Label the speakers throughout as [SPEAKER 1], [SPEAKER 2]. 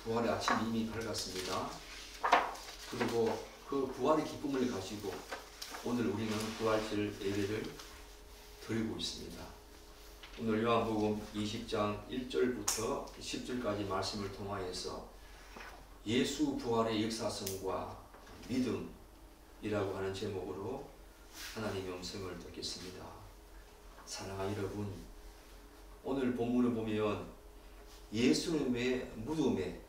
[SPEAKER 1] 부활의 아침이 이미 밝았습니다. 그리고 그 부활의 기쁨을 가지고 오늘 우리는 부활절 예배를 드리고 있습니다. 오늘 요한복음 20장 1절부터 10절까지 말씀을 통하여서 예수 부활의 역사성과 믿음이라고 하는 제목으로 하나님의 음성을 듣겠습니다. 사랑하는 여러분, 오늘 본문을 보면 예수님의 무덤에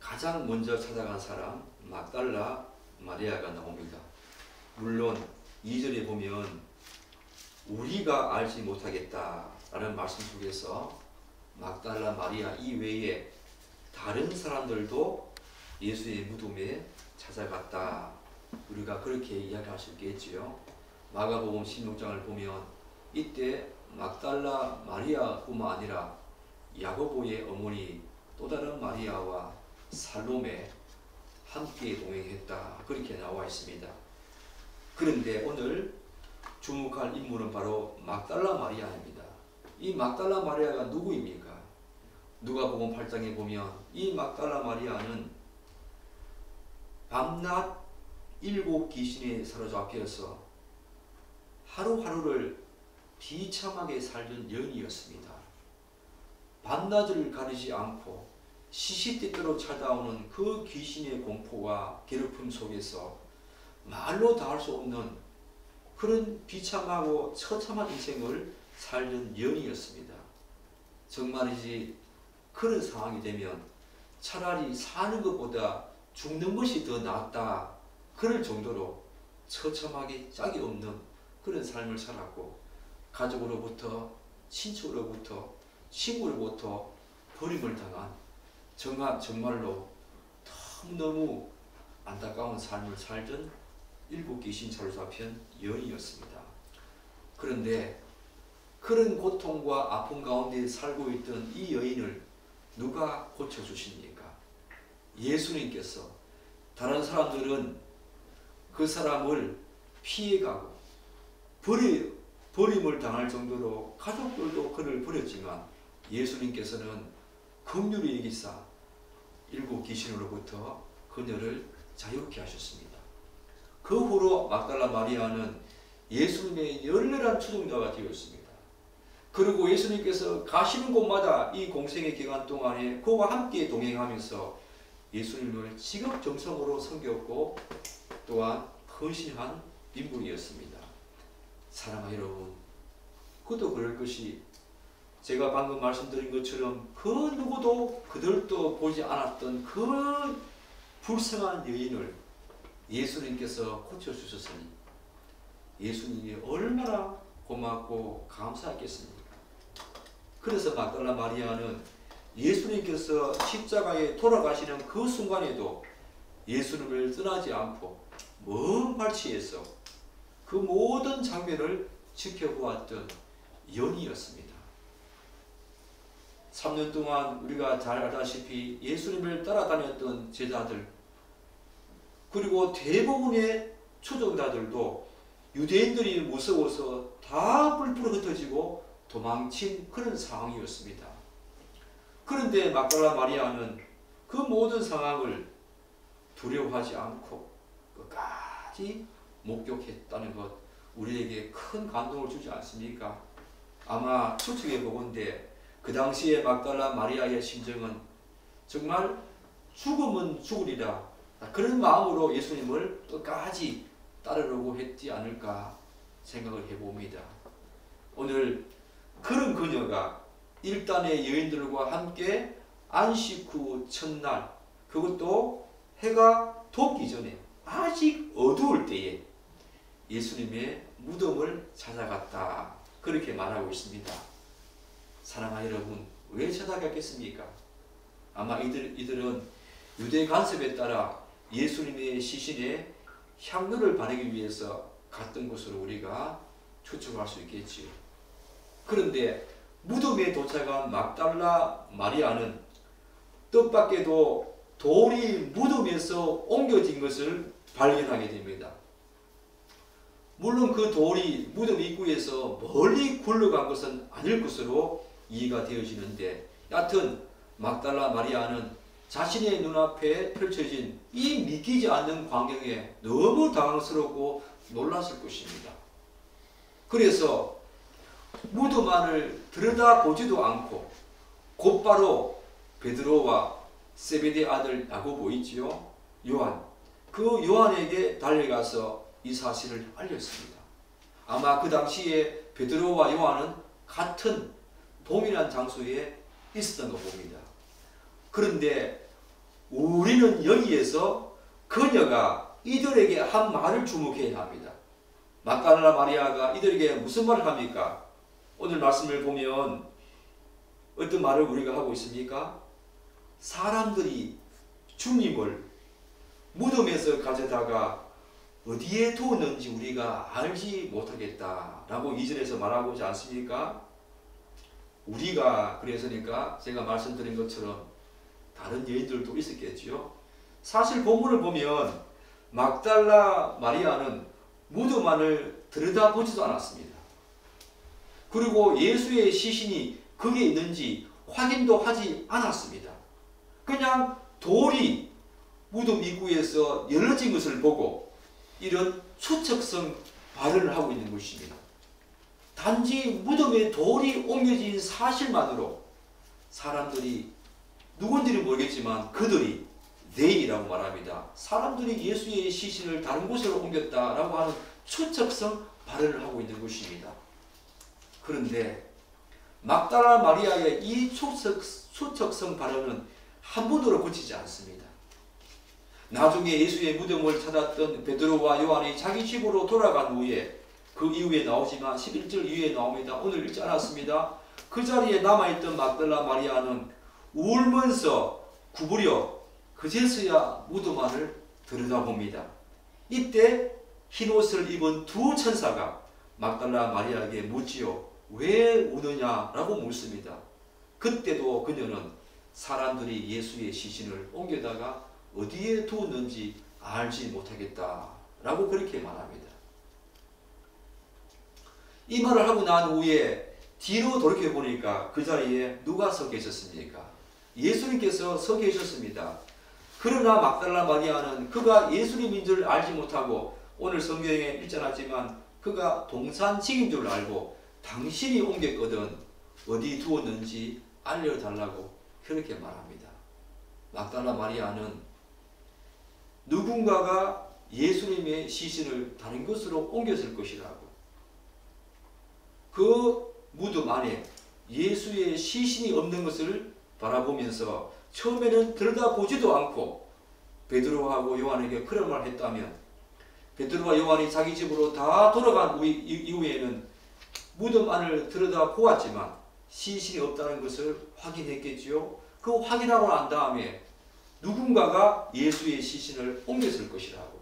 [SPEAKER 1] 가장 먼저 찾아간 사람 막달라 마리아가 나옵니다. 물론 2절에 보면 우리가 알지 못하겠다라는 말씀 속에서 막달라 마리아 이외에 다른 사람들도 예수의 무덤에 찾아갔다. 우리가 그렇게 이야기할 수 있겠지요. 마가복음 16장을 보면 이때 막달라 마리아뿐만 아니라 야고보의 어머니 또 다른 마리아와 살로메 함께 동행했다. 그렇게 나와 있습니다. 그런데 오늘 주목할 인물은 바로 막달라 마리아입니다. 이 막달라 마리아가 누구입니까? 누가복음 8장에 보면 이 막달라 마리아는 밤낮 7 귀신에 사로잡혀서 하루하루를 비참하게 살던 여인이었습니다. 밤낮을 가리지 않고 시시때때로 찾아오는 그 귀신의 공포와 괴롭힘 속에서 말로 다 할 수 없는 그런 비참하고 처참한 인생을 살던 여인이었습니다. 정말이지 그런 상황이 되면 차라리 사는 것보다 죽는 것이 더 낫다. 그럴 정도로 처참하게 짝이 없는 그런 삶을 살았고 가족으로부터 친척으로부터 친구로부터 버림을 당한 정말로 너무 안타까운 삶을 살던 7 귀신 사로잡힌 여인이었습니다. 그런데 그런 고통과 아픔 가운데 살고 있던 이 여인을 누가 고쳐주십니까? 예수님께서. 다른 사람들은 그 사람을 피해가고 버림을 당할 정도로 가족들도 그를 버렸지만 예수님께서는 긍휼히 여기사 7 귀신으로부터 그녀를 자유케 하셨습니다. 그 후로 막달라 마리아는 예수님의 열렬한 추종자가 되었습니다. 그리고 예수님께서 가시는 곳마다 이 공생의 기간 동안에 그와 함께 동행하면서 예수님을 지극정성으로 섬겼고 또한 헌신한 인물이었습니다. 사랑하는 여러분, 그도 그럴 것이 제가 방금 말씀드린 것처럼 그 누구도 그들도 보지 않았던 그 불쌍한 여인을 예수님께서 고쳐주셨으니 예수님이 얼마나 고맙고 감사했겠습니까? 그래서 막달라 마리아는 예수님께서 십자가에 돌아가시는 그 순간에도 예수님을 떠나지 않고 먼 발치에서 그 모든 장면을 지켜보았던 연이었습니다. 3년 동안 우리가 잘 알다시피 예수님을 따라다녔던 제자들 그리고 대부분의 추종자들도 유대인들이 무서워서 다 불풀어 흩어지고 도망친 그런 상황이었습니다. 그런데 막달라 마리아는 그 모든 상황을 두려워하지 않고 끝까지 목격했다는 것 우리에게 큰 감동을 주지 않습니까? 아마 추측해 보건대 그 당시에 막달라 마리아의 심정은 정말 죽으면 죽으리라 그런 마음으로 예수님을 끝까지 따르려고 했지 않을까 생각을 해봅니다. 오늘 그런 그녀가 일단의 여인들과 함께 안식 후 첫날 그것도 해가 돋기 전에 아직 어두울 때에 예수님의 무덤을 찾아갔다 그렇게 말하고 있습니다. 사랑하는 여러분, 왜 찾아갔겠습니까? 아마 이들은 유대 간섭에 따라 예수님의 시신에 향료를 바르기 위해서 갔던 것으로 우리가 추측할 수 있겠지요. 그런데 무덤에 도착한 막달라 마리아는 뜻밖에도 돌이 무덤에서 옮겨진 것을 발견하게 됩니다. 물론 그 돌이 무덤 입구에서 멀리 굴러간 것은 아닐 것으로 이해가 되어지는데 여하튼 막달라 마리아는 자신의 눈앞에 펼쳐진 이 믿기지 않는 광경에 너무 당황스럽고 놀랐을 것입니다. 그래서 무덤 안을 들여다보지도 않고 곧바로 베드로와 세베대 아들 야고보 있지요, 요한, 그 요한에게 달려가서 이 사실을 알렸습니다. 아마 그 당시에 베드로와 요한은 같은 동일한 장소에 있었던 것 봅니다. 그런데 우리는 여기에서 그녀가 이들에게 한 말을 주목해야 합니다. 막달라 마리아가 이들에게 무슨 말을 합니까? 오늘 말씀을 보면 어떤 말을 우리가 하고 있습니까? 사람들이 주님을 무덤에서 가져다가 어디에 두었는지 우리가 알지 못하겠다라고 이전에서 말하고 있지 않습니까? 우리가 그래서니까 제가 말씀드린 것처럼 다른 여인들도 있었겠지요. 사실 본문을 보면 막달라 마리아는 무덤 안을 들여다보지도 않았습니다. 그리고 예수의 시신이 거기에 있는지 확인도 하지 않았습니다. 그냥 돌이 무덤 입구에서 열어진 것을 보고 이런 추측성 발언을 하고 있는 것입니다. 단지 무덤에 돌이 옮겨진 사실만으로 사람들이 누군지는 모르겠지만 그들이 네이라고 말합니다. 사람들이 예수의 시신을 다른 곳으로 옮겼다라고 하는 추측성 발언을 하고 있는 것입니다. 그런데 막달라 마리아의 이 추측성 발언은 한 번으로 그치지 않습니다. 나중에 예수의 무덤을 찾았던 베드로와 요한이 자기 집으로 돌아간 후에 그 이후에 나오지만 11절 이후에 나옵니다. 오늘 읽지 않았습니다. 그 자리에 남아있던 막달라 마리아는 울면서 구부려 그제서야 무덤 안을 들여다봅니다. 이때 흰옷을 입은 두 천사가 막달라 마리아에게 묻지요. 왜 우느냐라고 묻습니다. 그때도 그녀는 사람들이 예수의 시신을 옮겨다가 어디에 두었는지 알지 못하겠다라고 그렇게 말합니다. 이 말을 하고 난 후에 뒤로 돌이켜보니까 그 자리에 누가 서 계셨습니까? 예수님께서 서 계셨습니다. 그러나 막달라 마리아는 그가 예수님인 줄 알지 못하고 오늘 성경에 읽지 않았지만 그가 동산직인 줄 알고 당신이 옮겼거든 어디 두었는지 알려달라고 그렇게 말합니다. 막달라 마리아는 누군가가 예수님의 시신을 다른 곳으로 옮겼을 것이라고, 그 무덤 안에 예수의 시신이 없는 것을 바라보면서 처음에는 들여다보지도 않고 베드로하고 요한에게 그런 말을 했다면 베드로와 요한이 자기 집으로 다 돌아간 이후에는 무덤 안을 들여다보았지만 시신이 없다는 것을 확인했겠지요. 그 확인하고 난 다음에 누군가가 예수의 시신을 옮겼을 것이라고,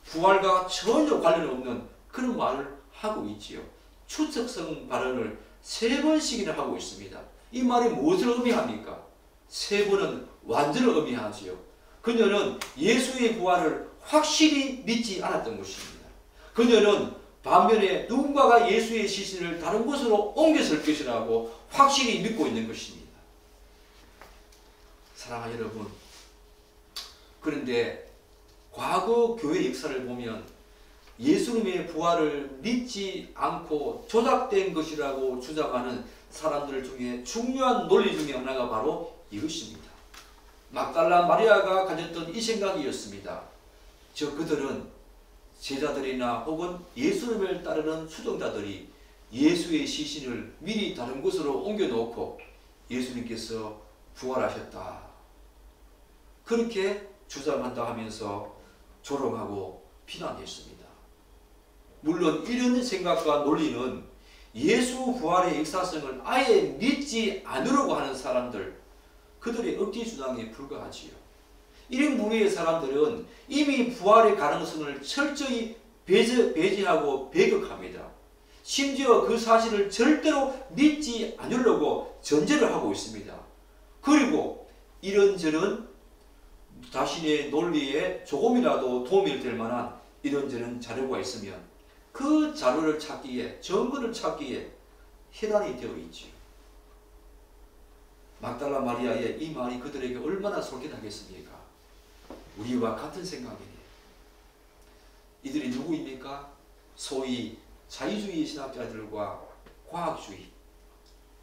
[SPEAKER 1] 부활과 전혀 관련 없는 그런 말을 하고 있지요. 추측성 발언을 3번씩이나 하고 있습니다. 이 말이 무엇을 의미합니까? 3번은 완전을 의미하지요. 그녀는 예수의 부활을 확실히 믿지 않았던 것입니다. 그녀는 반면에 누군가가 예수의 시신을 다른 곳으로 옮겼을 것이라고 확실히 믿고 있는 것입니다. 사랑하는 여러분, 그런데 과거 교회 역사를 보면 예수님의 부활을 믿지 않고 조작된 것이라고 주장하는 사람들 중에 중요한 논리 중에 하나가 바로 이것입니다. 막달라 마리아가 가졌던 이 생각이었습니다. 그들은 제자들이나 혹은 예수님을 따르는 수종자들이 예수의 시신을 미리 다른 곳으로 옮겨놓고 예수님께서 부활하셨다, 그렇게 주장한다 하면서 조롱하고 비난했습니다. 물론 이런 생각과 논리는 예수 부활의 역사성을 아예 믿지 않으려고 하는 사람들, 그들의 억지 주장에 불과하지요. 이런 부류의 사람들은 이미 부활의 가능성을 철저히 배제하고 배격합니다. 심지어 그 사실을 절대로 믿지 않으려고 전제를 하고 있습니다. 그리고 이런저런 자신의 논리에 조금이라도 도움이 될 만한 이런저런 자료가 있으면 그 자료를 찾기에, 증거를 찾기에 혈안이 되어 있지요. 막달라 마리아의 이 말이 그들에게 얼마나 솔깃하겠습니까? 우리와 같은 생각이네. 이들이 누구입니까? 소위 자유주의 신학자들과 과학주의,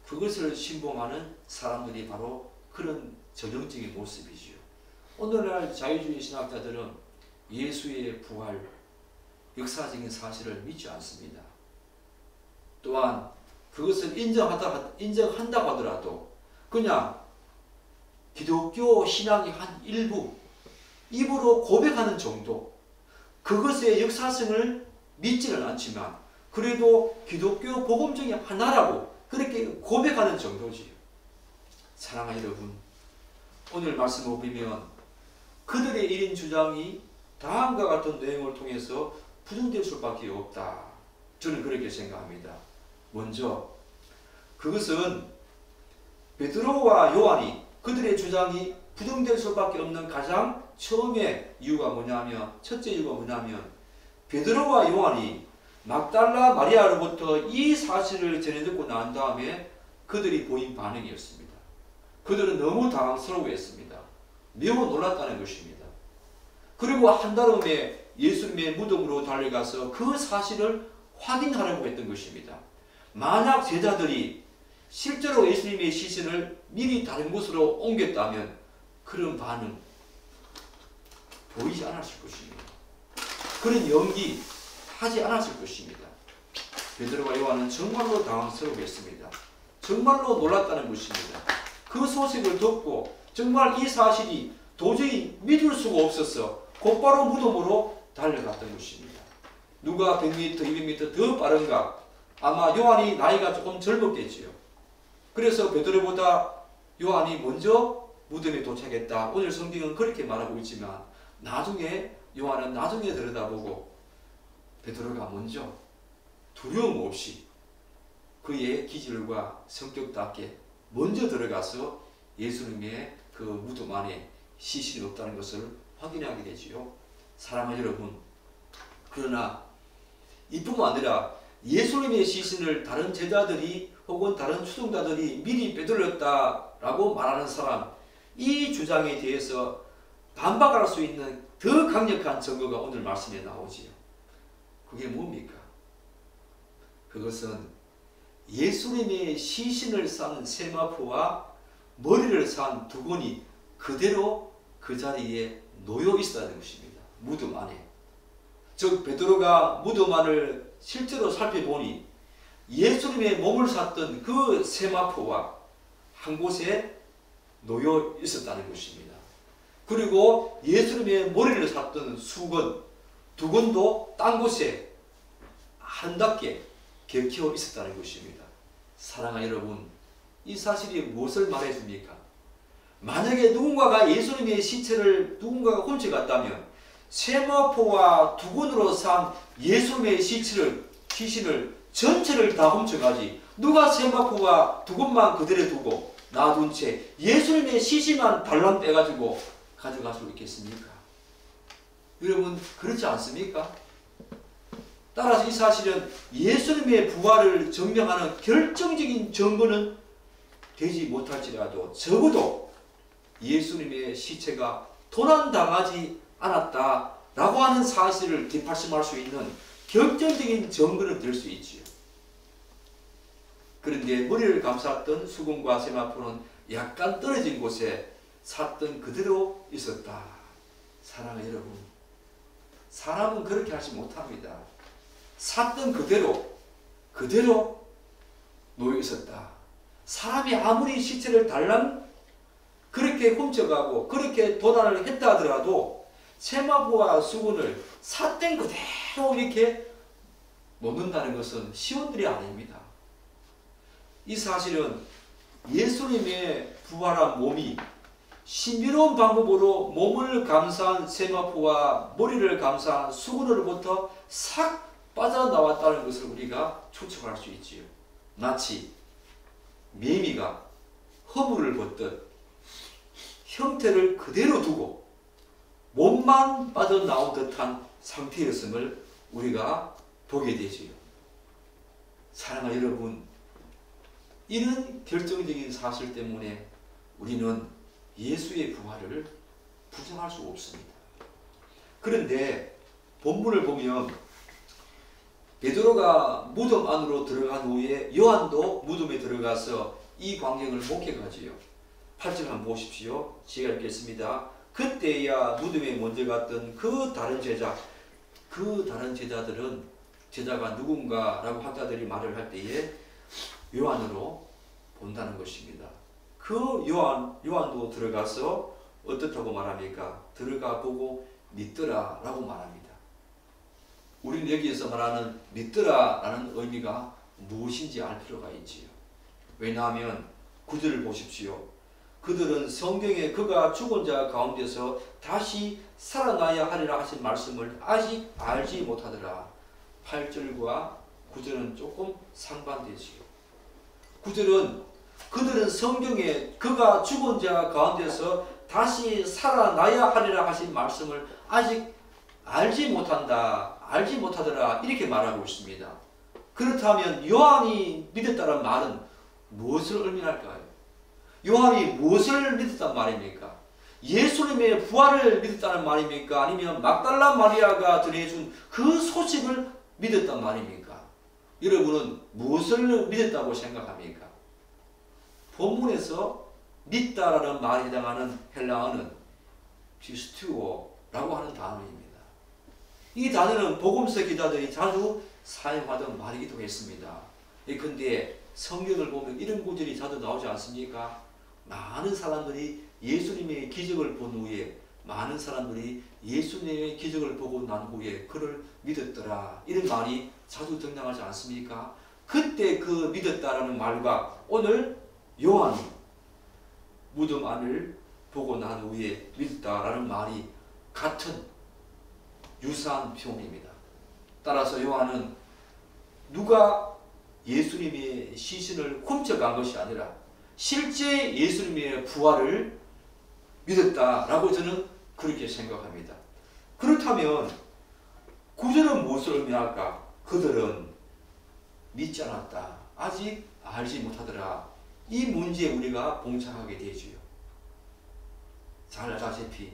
[SPEAKER 1] 그것을 신봉하는 사람들이 바로 그런 전형적인 모습이지요. 오늘날 자유주의 신학자들은 예수의 부활, 역사적인 사실을 믿지 않습니다. 또한 그것을 인정한다고 하더라도 그냥 기독교 신앙의 한 일부, 입으로 고백하는 정도, 그것의 역사성을 믿지는 않지만 그래도 기독교 복음 중에 하나라고 그렇게 고백하는 정도지요. 사랑하는 여러분, 오늘 말씀을 보면 그들의 1인 주장이 다음과 같은 내용을 통해서 부정될 수밖에 없다. 저는 그렇게 생각합니다. 먼저 그것은 베드로와 요한이 그들의 주장이 부정될 수밖에 없는 가장 처음에 이유가 뭐냐면, 첫째 이유가 뭐냐면 베드로와 요한이 막달라 마리아로부터 이 사실을 전해 듣고 난 다음에 그들이 보인 반응이었습니다. 그들은 너무 당황스러워했습니다. 매우 놀랐다는 것입니다. 그리고 한달음에 예수님의 무덤으로 달려가서 그 사실을 확인하려고 했던 것입니다. 만약 제자들이 실제로 예수님의 시신을 미리 다른 곳으로 옮겼다면 그런 반응 보이지 않았을 것입니다. 그런 연기 하지 않았을 것입니다. 베드로와 요한은 정말로 당황스러워했습니다. 정말로 놀랐다는 것입니다. 그 소식을 듣고 정말 이 사실이 도저히 믿을 수가 없어서 곧바로 무덤으로 달려갔던 것입니다. 누가 100m, 200m 더 빠른가? 아마 요한이 나이가 조금 젊었겠지요. 그래서 베드로보다 요한이 먼저 무덤에 도착했다. 오늘 성경은 그렇게 말하고 있지만 나중에 요한은 나중에 들여다보고 베드로가 먼저 두려움 없이 그의 기질과 성격답게 먼저 들어가서 예수님의 그 무덤 안에 시신이 없다는 것을 확인하게 되지요. 사랑하는 여러분, 그러나 이뿐만 아니라 예수님의 시신을 다른 제자들이 혹은 다른 추종자들이 미리 빼돌렸다라고 말하는 사람, 이 주장에 대해서 반박할 수 있는 더 강력한 증거가 오늘 말씀에 나오지요. 그게 뭡니까? 그것은 예수님의 시신을 싼 세마포와 머리를 산 두건이 그대로 그 자리에 놓여 있었다는 것입니다. 무덤 안에. 즉 베드로가 무덤 안을 실제로 살펴보니 예수님의 몸을 샀던 그 세마포와 한 곳에 놓여 있었다는 것입니다. 그리고 예수님의 머리를 샀던 수건, 두건도 딴 곳에 아름답게 겹쳐 있었다는 것입니다. 사랑하는 여러분, 이 사실이 무엇을 말해줍니까? 만약에 누군가가 예수님의 시체를 누군가가 훔쳐갔다면 세마포와 두건으로 산 예수님의 시신을 전체를 다 훔쳐가지 누가 세마포와 두건만 그대로 두고 놔둔 채 예수님의 시신만 달랑 빼가지고 가져갈 수 있겠습니까? 여러분 그렇지 않습니까? 따라서 이 사실은 예수님의 부활을 증명하는 결정적인 증거는 되지 못할지라도 적어도 예수님의 시체가 도난당하지 않았다라고 하는 사실을 뒷받침할 수 있는 결정적인 증거는 될 수 있지요. 그런데 머리를 감쌌던 수건과 세마포는 약간 떨어진 곳에 샀던 그대로 있었다. 사랑하는 여러분, 사람은 그렇게 하지 못합니다. 샀던 그대로 놓여 있었다. 사람이 아무리 시체를 달랑 그렇게 훔쳐가고 그렇게 도난을 했다 하더라도 세마포와 수건을 샀던 그대로 이렇게 놓는다는 것은 쉬운 일이 아닙니다. 이 사실은 예수님의 부활한 몸이 신비로운 방법으로 몸을 감싼 세마포와 머리를 감싼 수건으로부터 싹 빠져나왔다는 것을 우리가 추측할 수 있지요. 마치 매미가 허물을 벗듯 형태를 그대로 두고 몸만 빠져나온 듯한 상태였음을 우리가 보게 되지요. 사랑하는 여러분, 이런 결정적인 사실 때문에 우리는 예수의 부활을 부정할 수 없습니다. 그런데 본문을 보면 베드로가 무덤 안으로 들어간 후에 요한도 무덤에 들어가서 이 광경을 목격하지요. 8절 한번 보십시오. 제가 읽겠습니다. 그때야 무덤에 먼저 갔던 그 다른 제자들은 제자가 누군가라고 학자들이 말을 할 때에 요한으로 본다는 것입니다. 그 요한도 들어가서 어떻다고 말합니까? 들어가 보고 믿더라 라고 말합니다. 우리는 여기에서 말하는 믿더라 라는 의미가 무엇인지 알 필요가 있지요. 왜냐하면 9절을 보십시오. 그들은 성경에 그가 죽은 자 가운데서 다시 살아나야 하리라 하신 말씀을 아직 알지 못하더라. 8절과 9절은 조금 상반되지요. 9절은 그들은 성경에 그가 죽은 자 가운데서 다시 살아나야 하리라 하신 말씀을 아직 알지 못하더라 이렇게 말하고 있습니다. 그렇다면 요한이 믿었다는 말은 무엇을 의미할까요? 요한이 무엇을 믿었단 말입니까? 예수님의 부활을 믿었다는 말입니까? 아니면 막달라 마리아가 전해준 그 소식을 믿었단 말입니까? 여러분은 무엇을 믿었다고 생각합니까? 본문에서 믿다라는 말에 해당하는 헬라어는 피스투오라고 하는 단어입니다. 이 단어는 복음서 기자들이 자주 사용하던 말이기도 했습니다. 그런데 성경을 보면 이런 구절이 자주 나오지 않습니까? 많은 사람들이 예수님의 기적을 본 후에 많은 사람들이 예수님의 기적을 보고 난 후에 그를 믿었더라 이런 말이 자주 등장하지 않습니까? 그때 그 믿었다라는 말과 오늘 요한이 무덤 안을 보고 난 후에 믿었다라는 말이 같은 유사한 표현입니다. 따라서 요한은 누가 예수님의 시신을 훔쳐간 것이 아니라 실제 예수님의 부활을 믿었다라고 저는 그렇게 생각합니다. 그렇다면 구절은 무엇을 의미할까? 그들은 믿지 않았다. 아직 알지 못하더라. 이 문제에 우리가 봉착하게 되지요. 잘 알다시피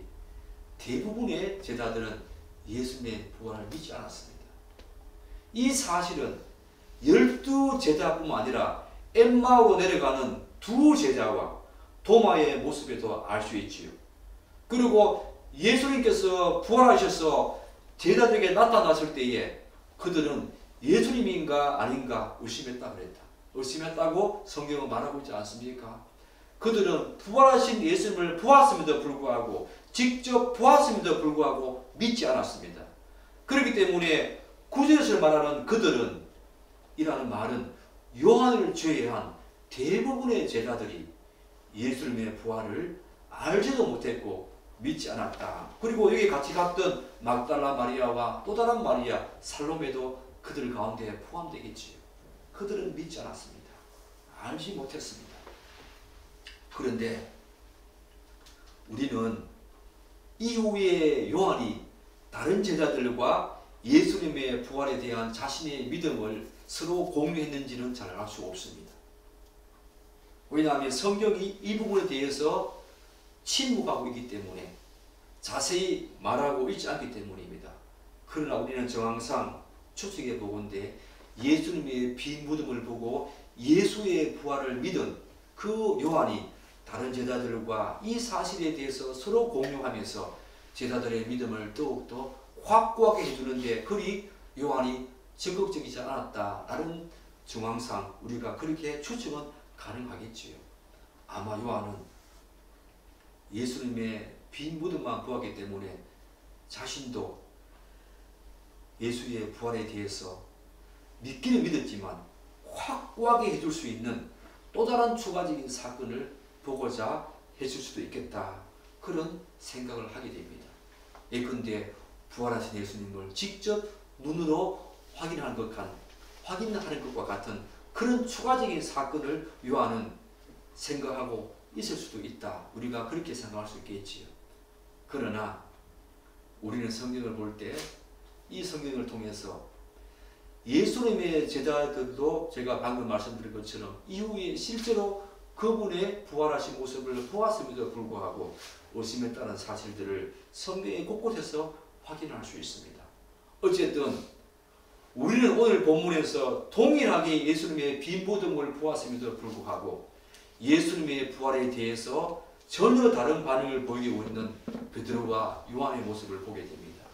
[SPEAKER 1] 대부분의 제자들은 예수님의 부활을 믿지 않았습니다. 이 사실은 12제자뿐만 아니라 엠마오로 내려가는 두 제자와 도마의 모습에도 알 수 있지요. 그리고 예수님께서 부활하셔서 제자들에게 나타났을 때에 그들은 예수님인가 아닌가 의심했다 그랬다. 의심했다고 성경은 말하고 있지 않습니까? 그들은 부활하신 예수님을 보았음에도 불구하고 직접 보았음에도 불구하고 믿지 않았습니다. 그렇기 때문에 9절에서 말하는 그들은 이라는 말은 요한을 제외한 대부분의 제자들이 예수님의 부활을 알지도 못했고 믿지 않았다. 그리고 여기 같이 갔던 막달라 마리아와 또 다른 마리아 살로메도 그들 가운데 포함되겠지요. 그들은 믿지 않았습니다. 알지 못했습니다. 그런데 우리는 이후에 요한이 다른 제자들과 예수님의 부활에 대한 자신의 믿음을 서로 공유했는지는 잘 알 수 없습니다. 왜냐하면 성경이 이 부분에 대해서 침묵하고 있기 때문에 자세히 말하고 있지 않기 때문입니다. 그러나 우리는 정황상 추측해 보건대 예수님의 빈 무덤을 보고 예수의 부활을 믿은 그 요한이 다른 제자들과 이 사실에 대해서 서로 공유하면서 제자들의 믿음을 더욱더 확고하게 해주는데 그리 요한이 적극적이지 않았다라는 정황상 우리가 그렇게 추측은 가능하겠지요. 아마 요한은 예수님의 빈 무덤만 보았기 때문에 자신도 예수의 부활에 대해서 믿기는 믿었지만 확고하게 해줄 수 있는 또 다른 추가적인 사건을 보고자 해줄 수도 있겠다. 그런 생각을 하게 됩니다. 예컨대 부활하신 예수님을 직접 눈으로 확인하는 것과 같은 그런 추가적인 사건을 요한은 생각하고 있을 수도 있다. 우리가 그렇게 생각할 수 있겠지요. 그러나 우리는 성경을 볼 때 이 성경을 통해서 예수님의 제자들도 제가 방금 말씀드린 것처럼 이후에 실제로 그분의 부활하신 모습을 보았음에도 불구하고 의심했다는 사실들을 성경의 곳곳에서 확인할 수 있습니다. 어쨌든 우리는 오늘 본문에서 동일하게 예수님의 빈부등을 보았음에도 불구하고 예수님의 부활에 대해서 전혀 다른 반응을 보이고 있는 베드로와 요한의 모습을 보게 됩니다.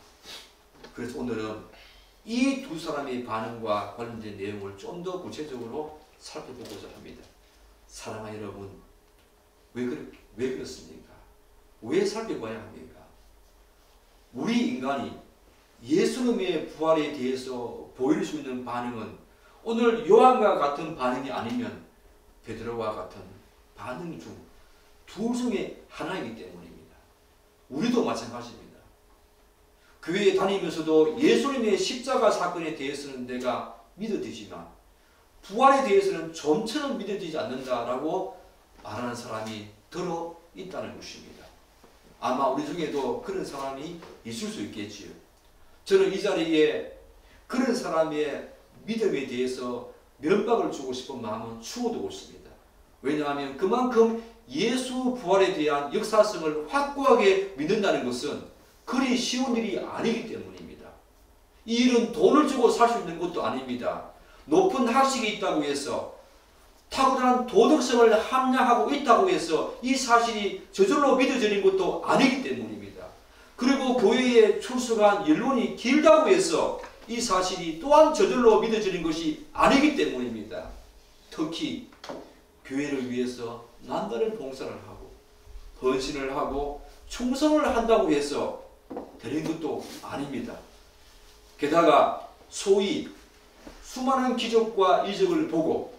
[SPEAKER 1] 그래서 오늘은 이 두 사람의 반응과 관련된 내용을 좀 더 구체적으로 살펴보고자 합니다. 사랑하는 여러분, 왜 그렇습니까? 왜 살펴봐야 합니까? 우리 인간이 예수님의 부활에 대해서 보일 수 있는 반응은 오늘 요한과 같은 반응이 아니면 베드로와 같은 반응 중 둘 중에 하나이기 때문입니다. 우리도 마찬가지입니다. 교회에 다니면서도 예수님의 십자가 사건에 대해서는 내가 믿어지지만 부활에 대해서는 좀처럼 믿어지지 않는다라고 말하는 사람이 들어 있다는 것입니다. 아마 우리 중에도 그런 사람이 있을 수 있겠지요. 저는 이 자리에 그런 사람의 믿음에 대해서 면박을 주고 싶은 마음은 추워두고 있습니다. 왜냐하면 그만큼 예수 부활에 대한 역사성을 확고하게 믿는다는 것은 그리 쉬운 일이 아니기 때문입니다. 이 일은 돈을 주고 살 수 있는 것도 아닙니다. 높은 학식이 있다고 해서 탁월한 도덕성을 함양하고 있다고 해서 이 사실이 저절로 믿어지는 것도 아니기 때문입니다. 그리고 교회에 출석한 연론이 길다고 해서 이 사실이 또한 저절로 믿어지는 것이 아니기 때문입니다. 특히 교회를 위해서 난다른 봉사를 하고 헌신을 하고 충성을 한다고 해서 되는 것도 아닙니다. 게다가 소위 수많은 기적과 이적을 보고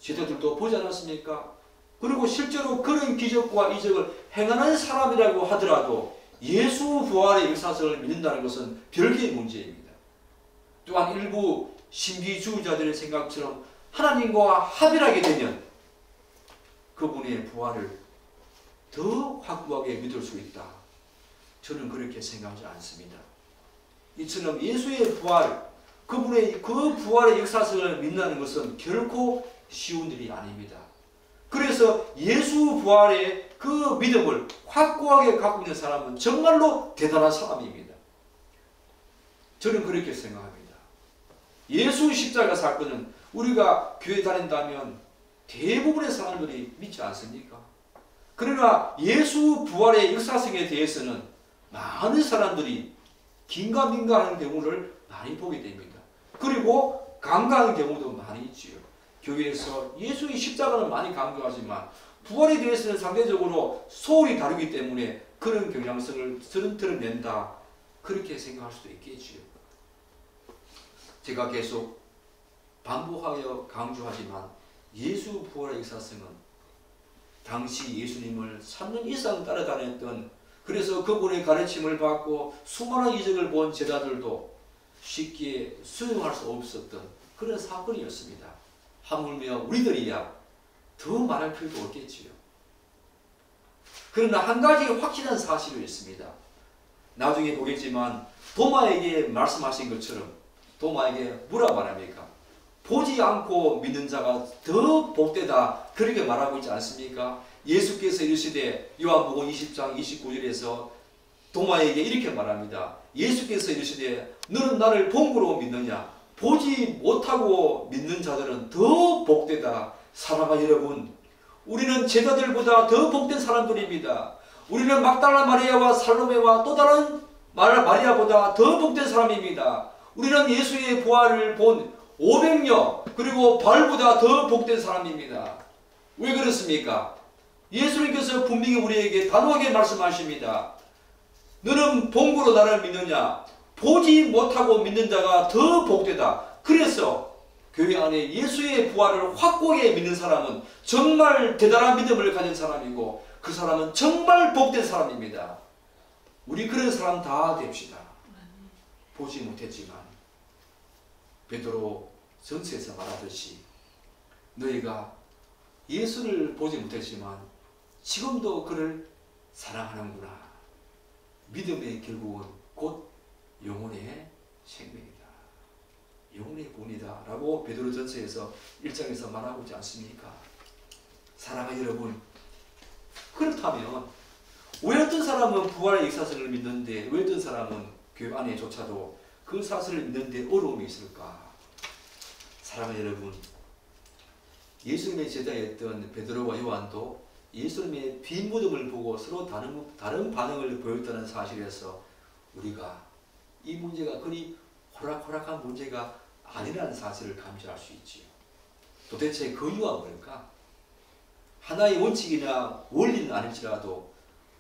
[SPEAKER 1] 제자들도 보지 않았습니까? 그리고 실제로 그런 기적과 이적을 행하는 사람이라고 하더라도 예수 부활의 역사성을 믿는다는 것은 별개의 문제입니다. 또한 일부 신비주의자들의 생각처럼 하나님과 합일하게 되면 그분의 부활을 더 확고하게 믿을 수 있다. 저는 그렇게 생각하지 않습니다. 이처럼 예수의 부활, 그분의 그 부활의 역사성을 믿는 것은 결코 쉬운 일이 아닙니다. 그래서 예수 부활의 그 믿음을 확고하게 갖고 있는 사람은 정말로 대단한 사람입니다. 저는 그렇게 생각합니다. 예수 십자가 사건은 우리가 교회 다닌다면 대부분의 사람들이 믿지 않습니까? 그러나 예수 부활의 역사성에 대해서는 많은 사람들이 긴가민가하는 경우를 많이 보게 됩니다. 그리고 간과하는 경우도 많이 있지요. 교회에서 예수의 십자가는 많이 강조하지만 부활에 대해서는 상대적으로 소홀히 다루기 때문에 그런 경향성을 드러낸다. 그렇게 생각할 수도 있겠지요. 제가 계속 반복하여 강조하지만 예수 부활의 역사성은 당시 예수님을 3년 이상 따라다녔던, 그래서 그분의 가르침을 받고 수많은 이적을 본 제자들도 쉽게 수용할 수 없었던 그런 사건이었습니다. 하물며 우리들이야 더 말할 필요도 없겠지요. 그러나 한 가지 확실한 사실이 있습니다. 나중에 보겠지만 도마에게 말씀하신 것처럼 도마에게 뭐라 말합니까? 보지 않고 믿는 자가 더 복되다, 그렇게 말하고 있지 않습니까? 예수께서 이르시되 요한복음 20장 29절에서 도마에게 이렇게 말합니다. 예수께서 이르시되 너는 나를 본으로 믿느냐? 보지 못하고 믿는 자들은 더 복되다. 사랑하는 여러분, 우리는 제자들보다 더 복된 사람들입니다. 우리는 막달라 마리아와 살로메와 또 다른 마리아보다 더 복된 사람입니다. 우리는 예수의 부활을 본 500여 그리고 발보다 더 복된 사람입니다. 왜 그렇습니까? 예수님께서 분명히 우리에게 단호하게 말씀하십니다. 너는 본으로 나를 믿느냐? 보지 못하고 믿는 자가 더 복되다. 그래서 교회 안에 예수의 부활을 확고하게 믿는 사람은 정말 대단한 믿음을 가진 사람이고 그 사람은 정말 복된 사람입니다. 우리 그런 사람 다 됩시다. 보지 못했지만 베드로 전서에서 말하듯이 너희가 예수를 보지 못했지만 지금도 그를 사랑하는구나. 믿음의 결국은 곧 영혼의 생명이다. 영혼의 본이다 라고 베드로 전서에서 1장에서 말하고 있지 않습니까? 사랑하는 여러분, 그렇다면 왜 어떤 사람은 부활의 역사성을 믿는데 왜 어떤 사람은 교회 안에조차도 그 사실을 믿는데 어려움이 있을까? 사랑하는 여러분, 예수님의 제자였던 베드로와 요한도 예수님의 빈 무덤을 보고 서로 다른 반응을 보였다는 사실에서 우리가 이 문제가 그리 호락호락한 문제가 아니라는 사실을 감지할 수 있지요. 도대체 그 이유가 뭘까? 하나의 원칙이나 원리는 아닐지라도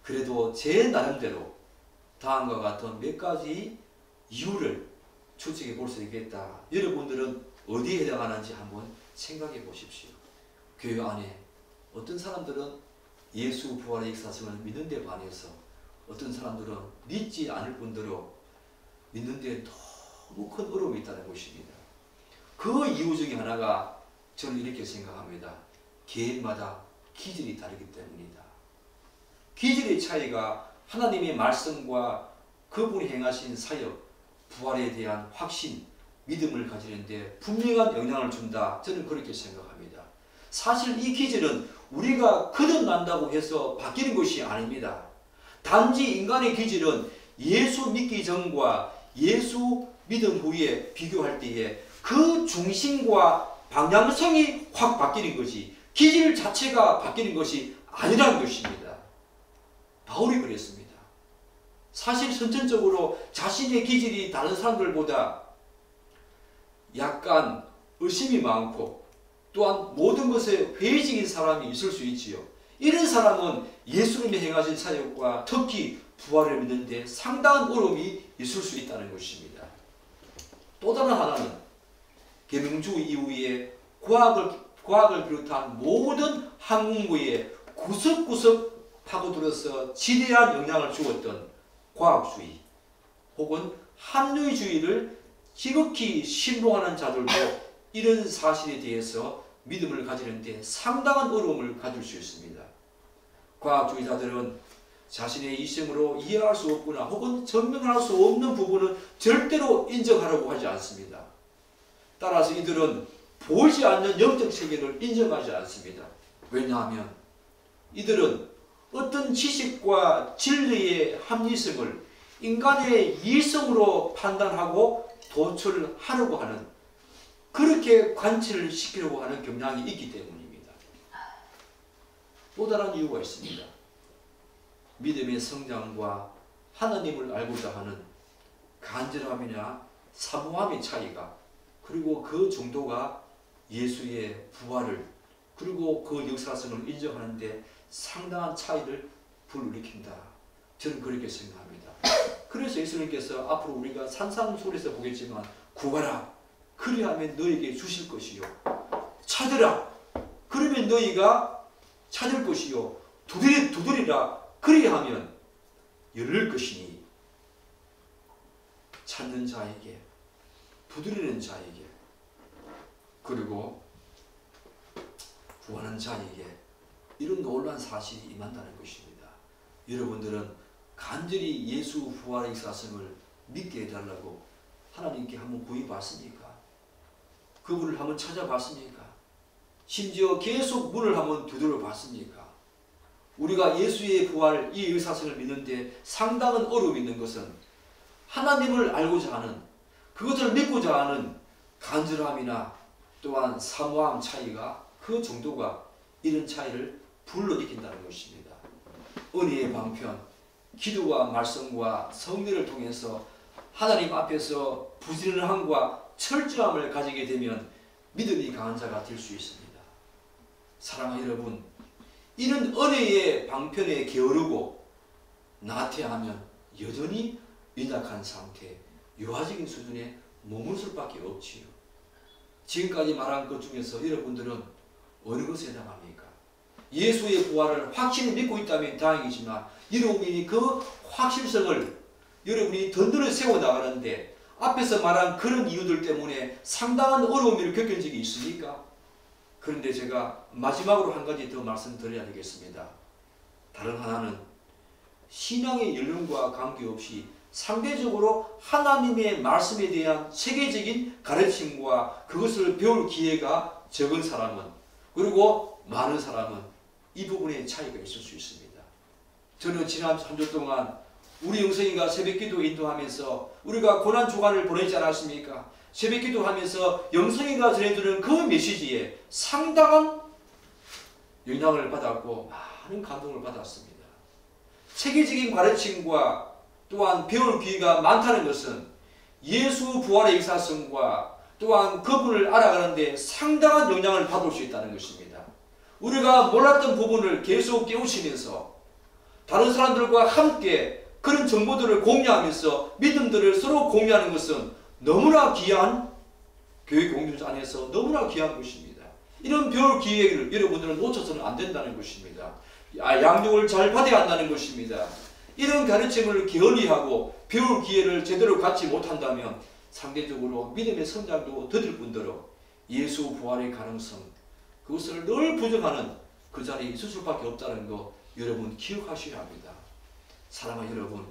[SPEAKER 1] 그래도 제 나름대로 다음과 같은 몇 가지 이유를 추측해 볼 수 있겠다. 여러분들은 어디에 해당하는지 한번 생각해 보십시오. 교회 안에 어떤 사람들은 예수 부활의 역사성을 믿는 데 반해서 어떤 사람들은 믿지 않을 뿐더러 믿는 데 너무 큰 어려움이 있다는 것입니다. 그 이유 중에 하나가 저는 이렇게 생각합니다. 개인마다 기질이 다르기 때문이다. 기질의 차이가 하나님의 말씀과 그분이 행하신 사역, 부활에 대한 확신, 믿음을 가지는데 분명한 영향을 준다. 저는 그렇게 생각합니다. 사실 이 기질은 우리가 거듭난다고 해서 바뀌는 것이 아닙니다. 단지 인간의 기질은 예수 믿기 전과 예수 믿음 후에 비교할 때에 그 중심과 방향성이 확 바뀌는 것이, 기질 자체가 바뀌는 것이 아니라는 것입니다. 바울이 그랬습니다. 사실 선천적으로 자신의 기질이 다른 사람들보다 약간 의심이 많고 또한 모든 것에 회의적인 사람이 있을 수 있지요. 이런 사람은 예수님이 행하신 사역과 특히 부활을 믿는데 상당한 어려움이 있을 수 있다는 것입니다. 또 다른 하나는 계명주 이후에 과학을 비롯한 모든 학문부에 구석구석 파고들어서 지대한 영향을 주었던 과학주의 혹은 합리주의를 지극히 신봉하는 자들도 이런 사실에 대해서 믿음을 가지는데 상당한 어려움을 가질 수 있습니다. 과학주의자들은 자신의 이성으로 이해할 수 없거나 혹은 증명할 수 없는 부분은 절대로 인정하려고 하지 않습니다. 따라서 이들은 보이지 않는 영적 세계를 인정하지 않습니다. 왜냐하면 이들은 어떤 지식과 진리의 합리성을 인간의 이성으로 판단하고 도출하려고 하는, 그렇게 관철을 시키려고 하는 경향이 있기 때문입니다. 또 다른 이유가 있습니다. 믿음의 성장과 하나님을 알고자 하는 간절함이나 사모함의 차이가, 그리고 그 정도가 예수의 부활을 그리고 그 역사성을 인정하는데 상당한 차이를 불러일으킨다. 저는 그렇게 생각합니다. 그래서 예수님께서 앞으로 우리가 산상수훈에서 보겠지만 구하라 그리하면 너에게 주실 것이요, 찾으라 그러면 너희가 찾을 것이요, 두드리라 그리하면 열릴 것이니, 찾는 자에게, 두드리는 자에게, 그리고 구하는 자에게 이런 놀라운 사실이 임한다는 것입니다. 여러분들은 간절히 예수 부활의 역사성을 믿게 해달라고 하나님께 한번 구해봤습니까? 그분을 한번 찾아봤습니까? 심지어 계속 문을 한번 두드려 봤습니까? 우리가 예수의 부활, 이 역사성을 믿는데 상당한 어려움이 있는 것은 하나님을 알고자 하는, 그것을 믿고자 하는 간절함이나 또한 사모함 차이가, 그 정도가 이런 차이를 불러일으킨다는 것입니다. 은혜의 방편, 기도와 말씀과 성례를 통해서 하나님 앞에서 부지런함과 철저함을 가지게 되면 믿음이 강한 자가 될 수 있습니다. 사랑하는 여러분, 이런 은혜의 방편에 게으르고 나태하면 여전히 연약한 상태, 유아적인 수준에 머물 수밖에 없지요. 지금까지 말한 것 중에서 여러분들은 어느 것에 해당합니까? 예수의 부활을 확실히 믿고 있다면 다행이지만 여러분이 그 확실성을 여러분이 던들어 세워나가는데 앞에서 말한 그런 이유들 때문에 상당한 어려움을 겪은 적이 있습니까? 그런데 제가 마지막으로 한 가지 더 말씀드려야 되겠습니다. 다른 하나는 신앙의 연륜과 관계없이 상대적으로 하나님의 말씀에 대한 세계적인 가르침과 그것을 배울 기회가 적은 사람은, 그리고 많은 사람은 이 부분에 차이가 있을 수 있습니다. 저는 지난 3주 동안 우리 영성이가 새벽기도 인도하면서 우리가 고난 주간을 보내지 않았습니까? 새벽기도 하면서 영성이가 전해주는 그 메시지에 상당한 영향을 받았고 많은 감동을 받았습니다. 체계적인 가르침과 또한 배울 기회가 많다는 것은 예수 부활의 역사성과 또한 그분을 알아가는데 상당한 영향을 받을 수 있다는 것입니다. 우리가 몰랐던 부분을 계속 깨우치면서 다른 사람들과 함께 그런 정보들을 공유하면서 믿음들을 서로 공유하는 것은 너무나 귀한 교육 공동체 안에서 너무나 귀한 것입니다. 이런 배울 기회를 여러분들은 놓쳐서는 안 된다는 것입니다. 양육을 잘 받아야 한다는 것입니다. 이런 가르침을 게을리하고 배울 기회를 제대로 갖지 못한다면 상대적으로 믿음의 성장도 더딜 뿐더러 예수 부활의 가능성, 그것을 늘 부정하는 그 자리에 있을 수밖에 없다는 거 여러분 기억하셔야 합니다. 사랑하는 여러분,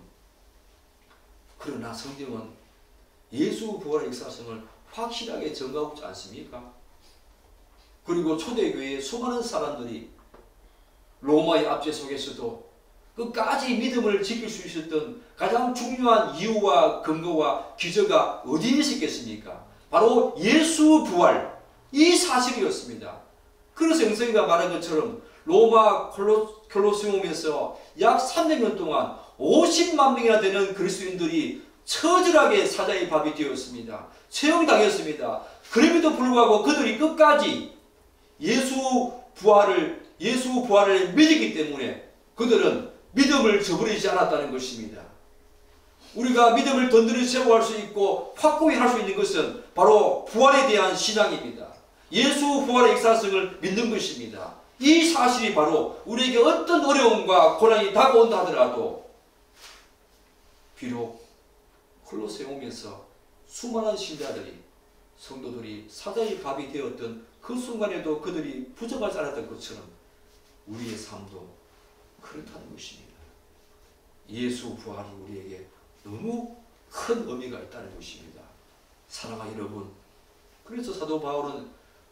[SPEAKER 1] 그러나 성경은 예수 부활의 역사성을 확실하게 증거하고 있지 않습니까? 그리고 초대교회의 수많은 사람들이 로마의 압제 속에서도 끝까지 믿음을 지킬 수 있었던 가장 중요한 이유와 근거와 기저가 어디에 있었겠습니까? 바로 예수 부활, 이 사실이었습니다. 그래서 영성이가 말한 것처럼 로마 콜로세움에서 약 300년 동안 50만 명이나 되는 그리스도인들이 처절하게 사자의 밥이 되었습니다. 채용당했습니다. 그럼에도 불구하고 그들이 끝까지 예수 부활을 믿었기 때문에 그들은 믿음을 저버리지 않았다는 것입니다. 우리가 믿음을 든든히 세워갈 수 있고 확고히 할 수 있는 것은 바로 부활에 대한 신앙입니다. 예수 부활의 역사성을 믿는 것입니다. 이 사실이 바로 우리에게 어떤 어려움과 고난이 다가온다 하더라도 비록 콜로세움에서 수많은 신자들이 성도들이 사자의 밥이 되었던 그 순간에도 그들이 부정하지 않았던 것처럼 우리의 삶도 그렇다는 것입니다. 예수 부활이 우리에게 너무 큰 의미가 있다는 것입니다. 사랑하는 여러분, 그래서 사도 바울은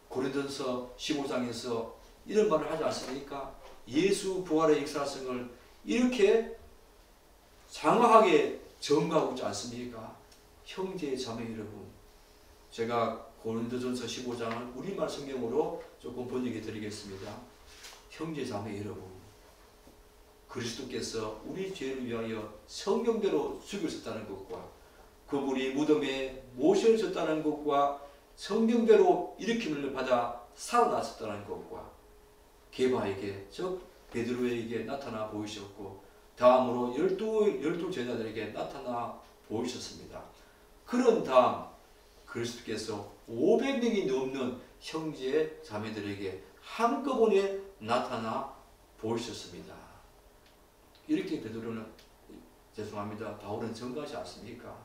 [SPEAKER 1] 고린도전서 15장에서 이런 말을 하지 않습니까? 예수 부활의 역사성을 이렇게 장황하게 증거하고 있지 않습니까? 형제 자매 여러분, 제가 고린도전서 15장을 우리말 성경으로 조금 번역해 드리겠습니다. 형제 자매 여러분, 그리스도께서 우리 죄를 위하여 성경대로 죽으셨다는 것과 그분이 무덤에 모셔졌다는 것과 성경대로 일으킴을 받아 살아나셨다는 것과 게바에게 즉 베드로에게 나타나 보이셨고 다음으로 열두 제자들에게 나타나 보이셨습니다. 그런 다음 그리스도께서 500명이 넘는 형제 자매들에게 한꺼번에 나타나 보이셨습니다. 이렇게 베드로는 바울은 증거하지 않습니까?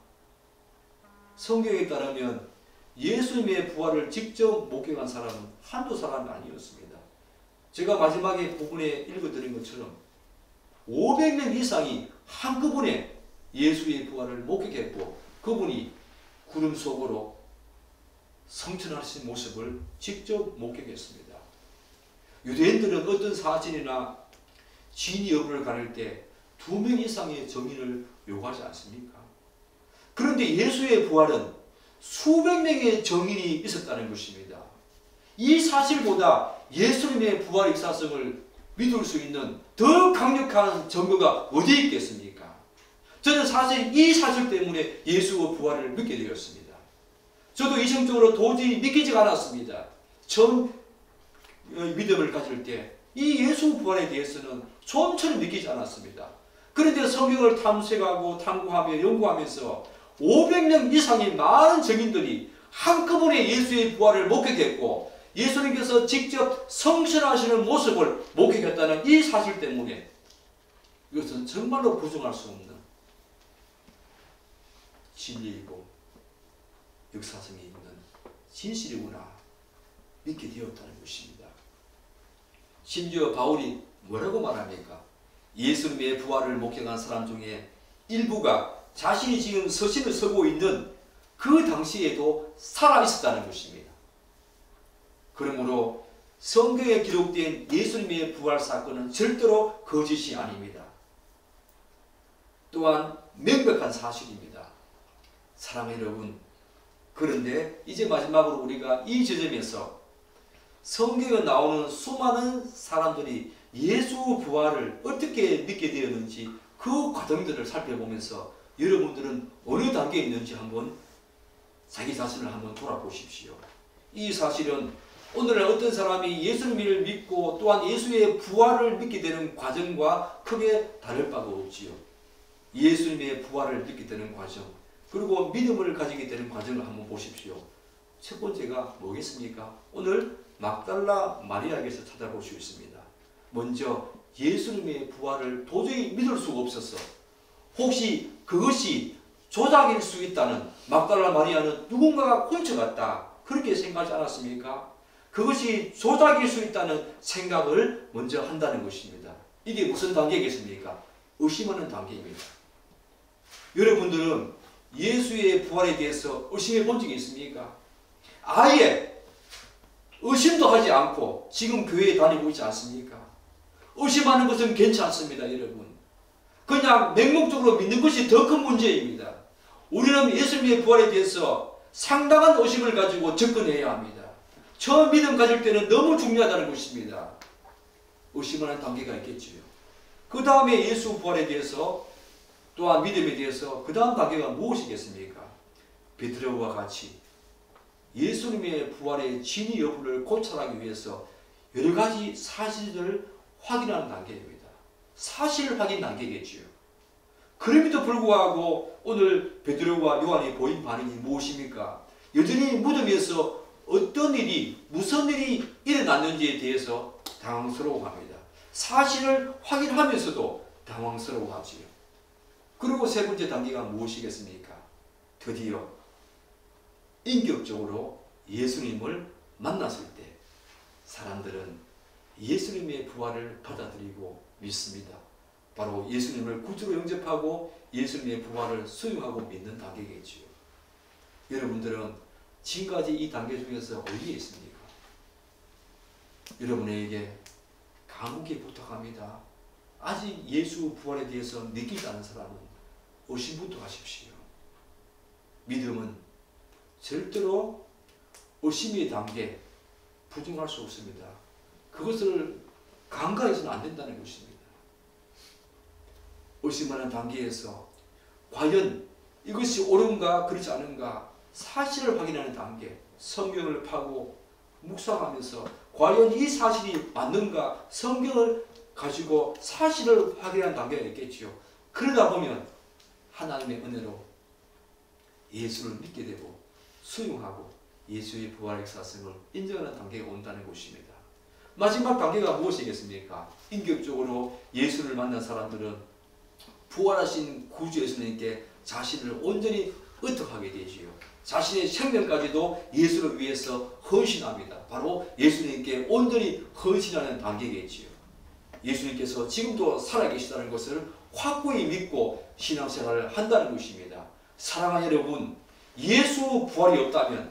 [SPEAKER 1] 성경에 따르면 예수님의 부활을 직접 목격한 사람은 한두 사람이 아니었습니다. 제가 마지막에 부분에 읽어드린 것처럼 500명 이상이 한꺼번에 예수의 부활을 목격했고 그분이 구름 속으로 성천하신 모습을 직접 목격했습니다. 유대인들은 어떤 사진이나 진위 여부를 가릴 때 2명 이상의 증인을 요구하지 않습니까? 그런데 예수의 부활은 수백 명의 증인이 있었다는 것입니다. 이 사실보다 예수님의 부활 역사성을 믿을 수 있는 더 강력한 증거가 어디에 있겠습니까? 저는 사실 이 사실 때문에 예수의 부활을 믿게 되었습니다. 저도 이성적으로 도저히 믿기지가 않았습니다. 처음 믿음을 가질 때 이 예수 부활에 대해서는 좀처럼 믿기지 않았습니다. 그런데 성경을 탐색하고 탐구하며 연구하면서 500명 이상의 많은 증인들이 한꺼번에 예수의 부활을 목격했고 예수님께서 직접 성천하시는 모습을 목격했다는 이 사실 때문에 이것은 정말로 부정할 수 없는 진리이고 역사성이 있는 진실이구나 믿게 되었다는 것입니다. 심지어 바울이 뭐라고 말합니까? 예수님의 부활을 목격한 사람 중에 일부가 자신이 지금 서신을 쓰고 있는 그 당시에도 살아있었다는 것입니다. 그러므로 성경에 기록된 예수님의 부활 사건은 절대로 거짓이 아닙니다. 또한 명백한 사실입니다. 사랑하는 여러분, 그런데 이제 마지막으로 우리가 이 지점에서 성경에 나오는 수많은 사람들이 예수 부활을 어떻게 믿게 되었는지 그 과정들을 살펴보면서 여러분들은 어느 단계에 있는지 한번 자기 자신을 한번 돌아보십시오. 이 사실은 오늘날 어떤 사람이 예수님을 믿고 또한 예수의 부활을 믿게 되는 과정과 크게 다를 바가 없지요. 예수님의 부활을 믿게 되는 과정, 그리고 믿음을 가지게 되는 과정을 한번 보십시오. 첫 번째가 뭐겠습니까? 오늘 막달라 마리아에게서 찾아볼 수 있습니다. 먼저 예수님의 부활을 도저히 믿을 수가 없었어. 혹시 그것이 조작일 수 있다는, 막달라 마리아는 누군가가 훔쳐갔다 그렇게 생각하지 않았습니까? 그것이 조작일 수 있다는 생각을 먼저 한다는 것입니다. 이게 무슨 단계겠습니까? 의심하는 단계입니다. 여러분들은 예수의 부활에 대해서 의심해 본 적이 있습니까? 아예 의심도 하지 않고 지금 교회에 다니고 있지 않습니까? 의심하는 것은 괜찮습니다, 여러분. 그냥 맹목적으로 믿는 것이 더 큰 문제입니다. 우리는 예수님의 부활에 대해서 상당한 의심을 가지고 접근해야 합니다. 처음 믿음 가질 때는 너무 중요하다는 것입니다. 의심하는 단계가 있겠지요. 그 다음에 예수 부활에 대해서 또한 믿음에 대해서 그 다음 단계가 무엇이겠습니까? 베드로와 같이 예수님의 부활의 진위 여부를 고찰하기 위해서 여러 가지 사실을 확인하는 단계입니다. 사실 확인 단계겠지요. 그럼에도 불구하고 오늘 베드로와 요한이 보인 반응이 무엇입니까? 여전히 무덤에서 어떤 일이, 무슨 일이 일어났는지에 대해서 당황스러워합니다. 사실을 확인하면서도 당황스러워하지요. 그리고 세 번째 단계가 무엇이겠습니까? 드디어 인격적으로 예수님을 만났을 때 사람들은 예수님의 부활을 받아들이고 믿습니다. 바로 예수님을 구주로 영접하고 예수님의 부활을 수용하고 믿는 단계겠지요. 여러분들은 지금까지 이 단계 중에서 어디에 있습니까? 여러분에게 간곡히 부탁합니다. 아직 예수 부활에 대해서 믿기지 않은 사람은 의심부터 하십시오. 믿음은 절대로 의심의 단계 부정할 수 없습니다. 그것을 간과해서는 안 된다는 것입니다. 의심하는 단계에서 과연 이것이 옳은가 그렇지 않은가 사실을 확인하는 단계, 성경을 파고 묵상하면서 과연 이 사실이 맞는가 성경을 가지고 사실을 확인하는 단계가 있겠지요. 그러다 보면 하나님의 은혜로 예수를 믿게 되고 수용하고 예수의 부활 역사성을 인정하는 단계가 온다는 것입니다. 마지막 단계가 무엇이겠습니까? 인격적으로 예수를 만난 사람들은 부활하신 구주 예수님께 자신을 온전히 의탁하게 되지요. 자신의 생명까지도 예수를 위해서 헌신합니다. 바로 예수님께 온전히 헌신하는 단계겠지요. 예수님께서 지금도 살아계시다는 것을 확고히 믿고 신앙생활을 한다는 것입니다. 사랑하는 여러분, 예수 부활이 없다면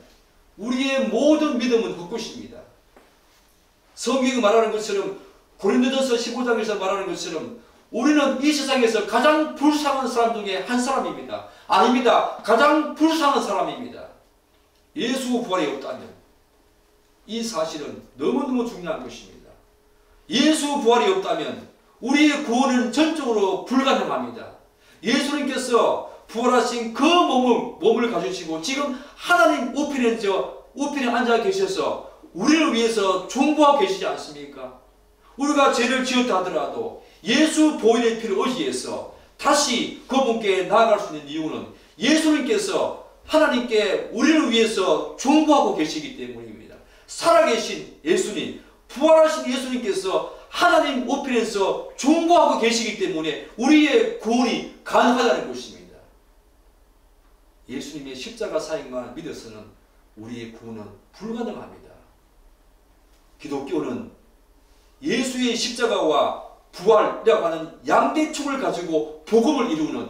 [SPEAKER 1] 우리의 모든 믿음은 헛것입니다. 성경이 말하는 것처럼 고린도전서 15장에서 말하는 것처럼 우리는 이 세상에서 가장 불쌍한 사람 중에 한 사람입니다. 아닙니다. 가장 불쌍한 사람입니다. 예수 부활이 없다면 이 사실은 너무너무 중요한 것입니다. 예수 부활이 없다면 우리의 구원은 전적으로 불가능합니다. 예수님께서 부활하신 그 몸을 가지시고 지금 하나님 우편에 앉아 계셔서 우리를 위해서 중보하고 계시지 않습니까? 우리가 죄를 지었다 하더라도 예수 보혈의 피를 의지해서 다시 그분께 나아갈 수 있는 이유는 예수님께서 하나님께 우리를 위해서 중보하고 계시기 때문입니다. 살아계신 예수님, 부활하신 예수님께서 하나님 우편에서 중보하고 계시기 때문에 우리의 구원이 가능하다는 것입니다. 예수님의 십자가 사역만 믿어서는 우리의 구원은 불가능합니다. 기독교는 예수의 십자가와 부활이라고 하는 양대축을 가지고 복음을 이루는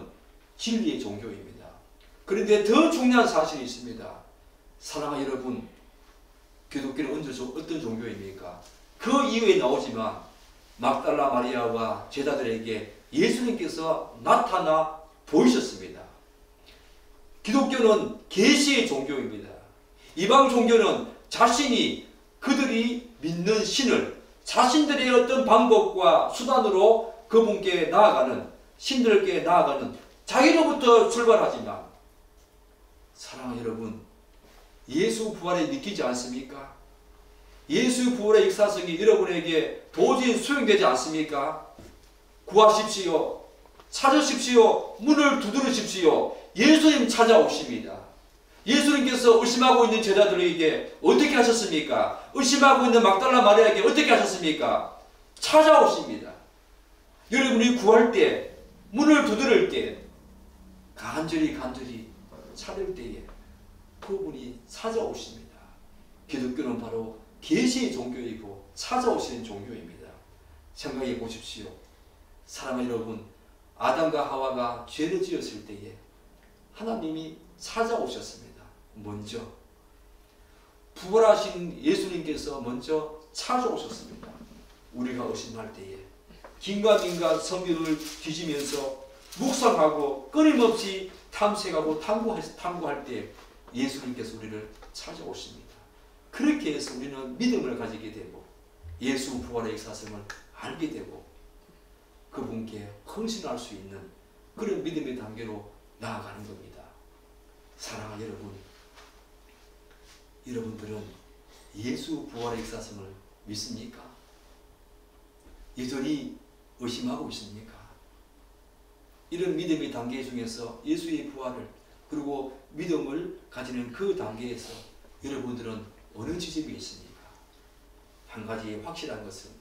[SPEAKER 1] 진리의 종교입니다. 그런데 더 중요한 사실이 있습니다. 사랑하는 여러분, 기독교는 어떤 종교입니까? 그 이후에 나오지만 막달라 마리아와 제자들에게 예수님께서 나타나 보이셨습니다. 기독교는 계시의 종교입니다. 이방 종교는 자신이 그들이 믿는 신을 자신들의 어떤 방법과 수단으로 그분께 나아가는, 신들께 나아가는 자기로부터 출발하지만, 사랑하는 여러분, 예수 부활에 믿기지 않습니까? 예수 부활의 역사성이 여러분에게 도저히 수용되지 않습니까? 구하십시오. 찾으십시오. 문을 두드리십시오. 예수님 찾아오십니다. 예수님께서 의심하고 있는 제자들에게 어떻게 하셨습니까? 의심하고 있는 막달라 마리아에게 어떻게 하셨습니까? 찾아오십니다. 여러분이 구할 때, 문을 두드릴 때, 간절히 찾을 때에 그분이 찾아오십니다. 기독교는 바로 계시의 종교이고 찾아오시는 종교입니다. 생각해 보십시오. 사랑하는 여러분, 아담과 하와가 죄를 지었을 때에 하나님이 찾아오셨습니다. 먼저 부활하신 예수님께서 먼저 찾아오셨습니다. 우리가 의심할 때에 긴가민가 성경을 뒤지면서 묵상하고 끊임없이 탐색하고 탐구할 때 예수님께서 우리를 찾아오십니다. 그렇게 해서 우리는 믿음을 가지게 되고 예수 부활의 역사성을 알게 되고 그분께 헌신할 수 있는 그런 믿음의 단계로 나아가는 겁니다. 사랑하는 여러분, 여러분들은 예수 부활의 역사성을 믿습니까? 여전히 의심하고 있습니까? 이런 믿음의 단계 중에서 예수의 부활을 그리고 믿음을 가지는 그 단계에서 여러분들은 어느 지점에 있습니까? 한 가지 확실한 것은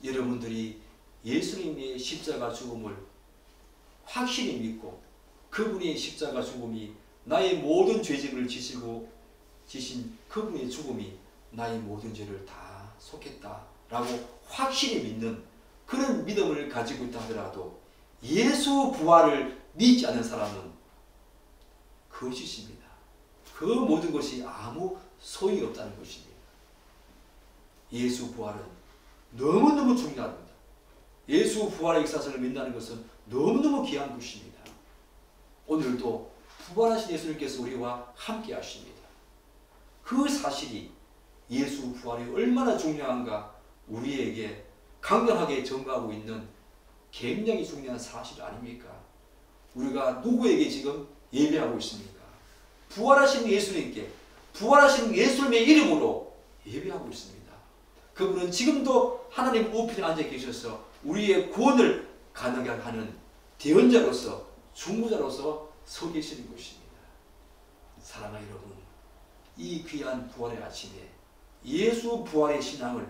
[SPEAKER 1] 여러분들이 예수님의 십자가 죽음을 확실히 믿고 그분의 십자가 죽음이 나의 모든 죄짐을 지신 그분의 죽음이 나의 모든 죄를 다 속했다라고 확실히 믿는 그런 믿음을 가지고 있다 하더라도 예수 부활을 믿지 않는 사람은 거짓입니다. 그 모든 것이 아무 소용이 없다는 것입니다. 예수 부활은 너무너무 중요합니다. 예수 부활의 역사성을 믿는다는 것은 너무너무 귀한 것입니다. 오늘도 부활하신 예수님께서 우리와 함께 하십니다. 그 사실이 예수 부활이 얼마나 중요한가 우리에게 강력하게 증거하고 있는 굉장히 중요한 사실 아닙니까? 우리가 누구에게 지금 예배하고 있습니까? 부활하신 예수님께, 부활하신 예수님의 이름으로 예배하고 있습니다. 그분은 지금도 하나님 우편에 앉아 계셔서 우리의 구원을 가능하게 하는 대언자로서, 중보자로서 서 계시는 것입니다. 사랑하는 여러분, 이 귀한 부활의 아침에 예수 부활의 신앙을,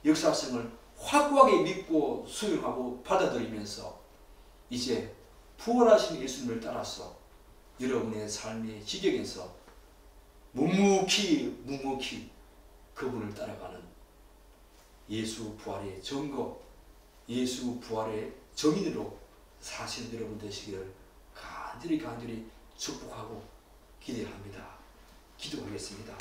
[SPEAKER 1] 역사성을 확고하게 믿고 수용하고 받아들이면서 이제 부활하신 예수님을 따라서 여러분의 삶의 지경에서 묵묵히 그분을 따라가는 예수 부활의 증거, 예수 부활의 정인으로 사신 여러분 되시기를 간절히 축복하고 기대합니다. 기도하겠습니다.